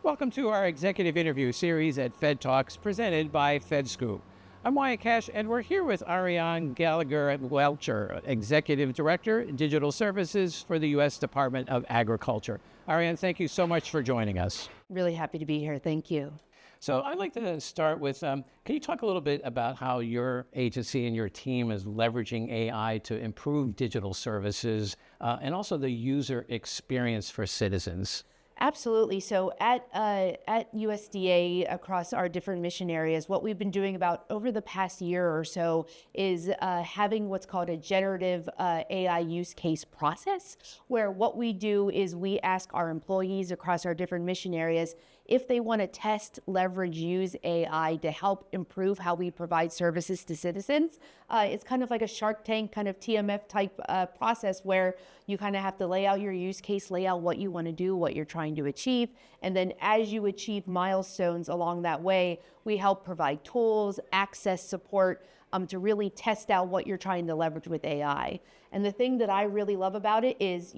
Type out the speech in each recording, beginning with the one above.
Welcome to our executive interview series at FedTalks presented by FedScoop. I'm Wyatt Cash, and we're here with Arianne Gallagher-Welcher, Executive Director, Digital Services for the U.S. Department of Agriculture. Arianne, thank you so much for joining us. Really happy to be here. Thank you. So I'd like to start with, can you talk a little bit about how your agency and your team is leveraging AI to improve digital services and also the user experience for citizens? Absolutely. So at USDA, across our different mission areas, what we've been doing about over the past year or so is having what's called a generative AI use case process, where what we do is we ask our employees across our different mission areas if they want to test, leverage, use AI to help improve how we provide services to citizens. It's kind of like a Shark Tank kind of TMF type process where you kind of have to lay out your use case, lay out what you want to do, what you're trying to achieve. And then as you achieve milestones along that way, we help provide tools, access, support to really test out what you're trying to leverage with AI. And the thing that I really love about it is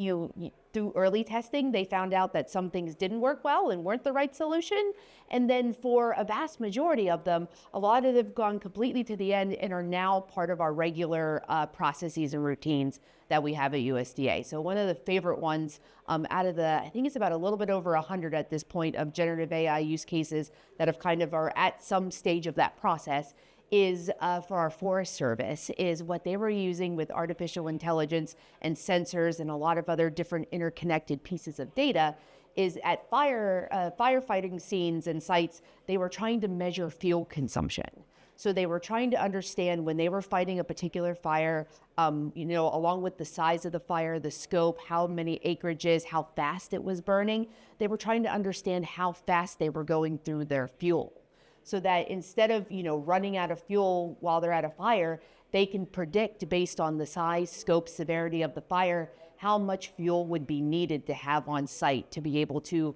through early testing, they found out that some things didn't work well and weren't the right solution. And then for a vast majority of them, a lot of them have gone completely to the end and are now part of our regular processes and routines that we have at USDA. So one of the favorite ones out of I think it's about a little bit over 100 at this point of generative AI use cases that have kind of are at some stage of that process is for our Forest Service, is what they were using with artificial intelligence and sensors and a lot of other different interconnected pieces of data, is at firefighting scenes and sites, they were trying to measure fuel consumption. So they were trying to understand when they were fighting a particular fire, along with the size of the fire, the scope, how many acreages, how fast it was burning, they were trying to understand how fast they were going through their fuel. So that instead of, running out of fuel while they're at a fire, they can predict based on the size, scope, severity of the fire, how much fuel would be needed to have on site to be able to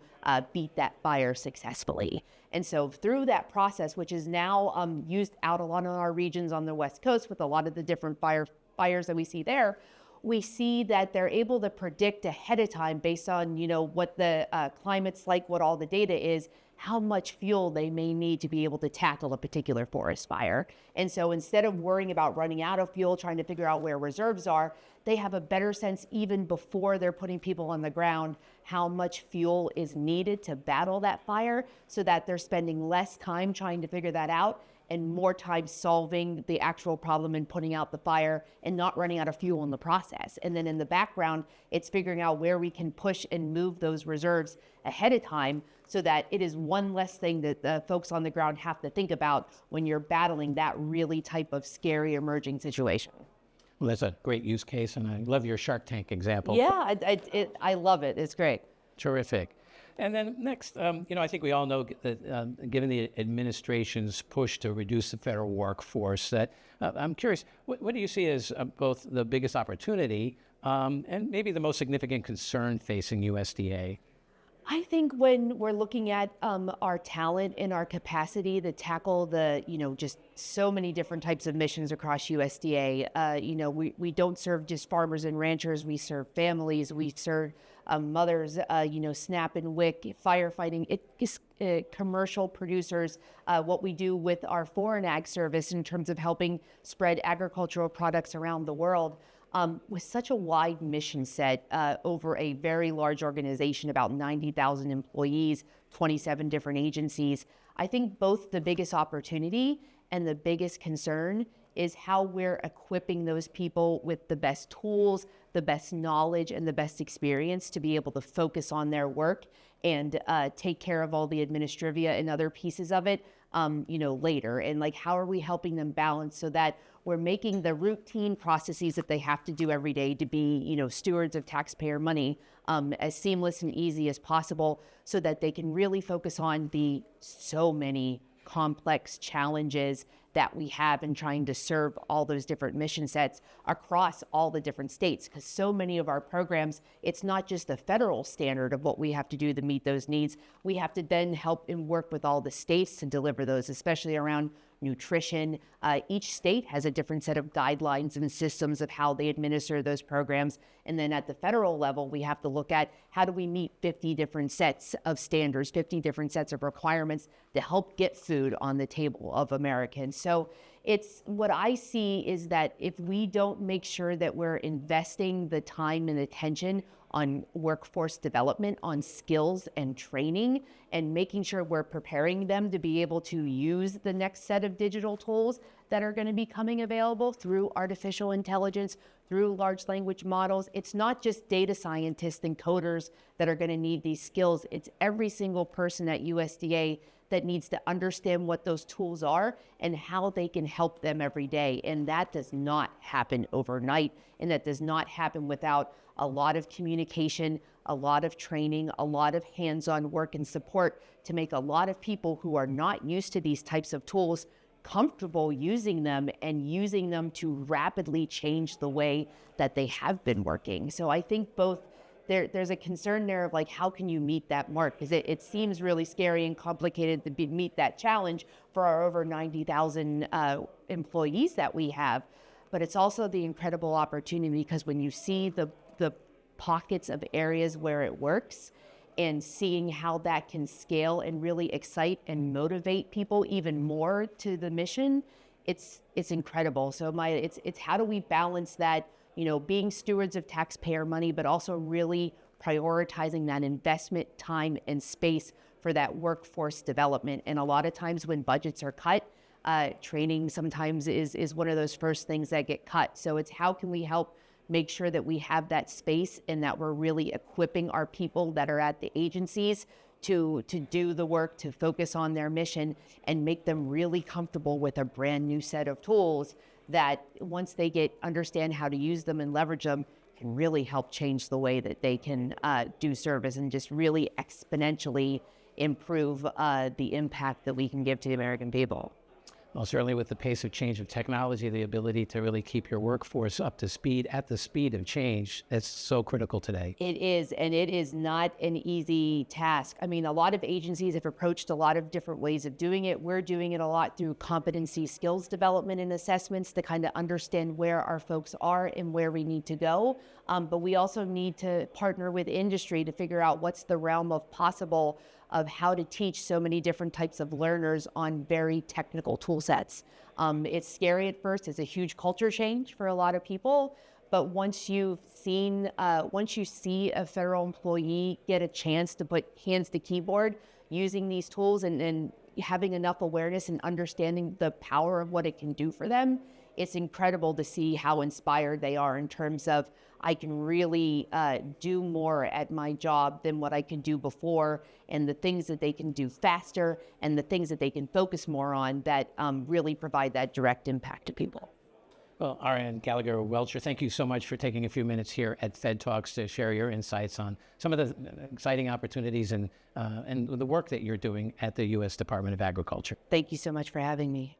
beat that fire successfully. And so through that process, which is now used out a lot in our regions on the West Coast with a lot of the different fires that we see there, we see that they're able to predict ahead of time based on, what the climate's like, what all the data is, how much fuel they may need to be able to tackle a particular forest fire. And so instead of worrying about running out of fuel, trying to figure out where reserves are, they have a better sense even before they're putting people on the ground, how much fuel is needed to battle that fire so that they're spending less time trying to figure that out and more time solving the actual problem and putting out the fire and not running out of fuel in the process. And then in the background, it's figuring out where we can push and move those reserves ahead of time so that it is one less thing that the folks on the ground have to think about when you're battling that really type of scary emerging situation. Well, that's a great use case, and I love your Shark Tank example. Yeah, I love it. It's great. Terrific. And then next, I think we all know that given the administration's push to reduce the federal workforce, that I'm curious, what do you see as both the biggest opportunity and maybe the most significant concern facing USDA? I think when we're looking at our talent and our capacity to tackle the, just so many different types of missions across USDA, we don't serve just farmers and ranchers, we serve families, we serve mothers, SNAP and WIC, firefighting, commercial producers, what we do with our foreign ag service in terms of helping spread agricultural products around the world. With such a wide mission set over a very large organization, about 90,000 employees, 27 different agencies, I think both the biggest opportunity and the biggest concern is how we're equipping those people with the best tools, the best knowledge, and the best experience to be able to focus on their work and take care of all the administrivia and other pieces of it, later. And how are we helping them balance so that we're making the routine processes that they have to do every day to be, stewards of taxpayer money as seamless and easy as possible so that they can really focus on the so many complex challenges that we have in trying to serve all those different mission sets across all the different states. Because so many of our programs, it's not just a federal standard of what we have to do to meet those needs. We have to then help and work with all the states to deliver those, especially around nutrition. Each state has a different set of guidelines and systems of how they administer those programs. And then at the federal level, we have to look at how do we meet 50 different sets of standards, 50 different sets of requirements to help get food on the table of Americans. So it's what I see is that if we don't make sure that we're investing the time and attention on workforce development, on skills and training, and making sure we're preparing them to be able to use the next set of digital tools that are going to be coming available through artificial intelligence, through large language models. It's not just data scientists and coders that are going to need these skills. It's every single person at USDA that needs to understand what those tools are and how they can help them every day. And that does not happen overnight, and that does not happen without a lot of communication, a lot of training, a lot of hands-on work and support to make a lot of people who are not used to these types of tools comfortable using them and using them to rapidly change the way that they have been working. So I think both there's a concern there of like, how can you meet that mark? Because it seems really scary and complicated to meet that challenge for our over 90,000 employees that we have. But it's also the incredible opportunity, because when you see the pockets of areas where it works and seeing how that can scale and really excite and motivate people even more to the mission, it's incredible. So it's how do we balance that, being stewards of taxpayer money, but also really prioritizing that investment, time, and space for that workforce development. And a lot of times when budgets are cut, training sometimes is one of those first things that get cut. So it's how can we help make sure that we have that space and that we're really equipping our people that are at the agencies to do the work, to focus on their mission, and make them really comfortable with a brand new set of tools that once they understand how to use them and leverage them, can really help change the way that they can do service and just really exponentially improve the impact that we can give to the American people. Well, certainly with the pace of change of technology, the ability to really keep your workforce up to speed at the speed of change, that's so critical today. It is, and it is not an easy task. I mean, a lot of agencies have approached a lot of different ways of doing it. We're doing it a lot through competency skills development and assessments to kind of understand where our folks are and where we need to go. But we also need to partner with industry to figure out what's the realm of possible of how to teach so many different types of learners on very technical tool sets. It's scary at first. It's a huge culture change for a lot of people. But once you see a federal employee get a chance to put hands to keyboard using these tools and having enough awareness and understanding the power of what it can do for them, it's incredible to see how inspired they are in terms of, I can really do more at my job than what I could do before, and the things that they can do faster and the things that they can focus more on that really provide that direct impact to people. Well, Arianne Gallagher-Welcher, thank you so much for taking a few minutes here at FedTalks to share your insights on some of the exciting opportunities and the work that you're doing at the U.S. Department of Agriculture. Thank you so much for having me.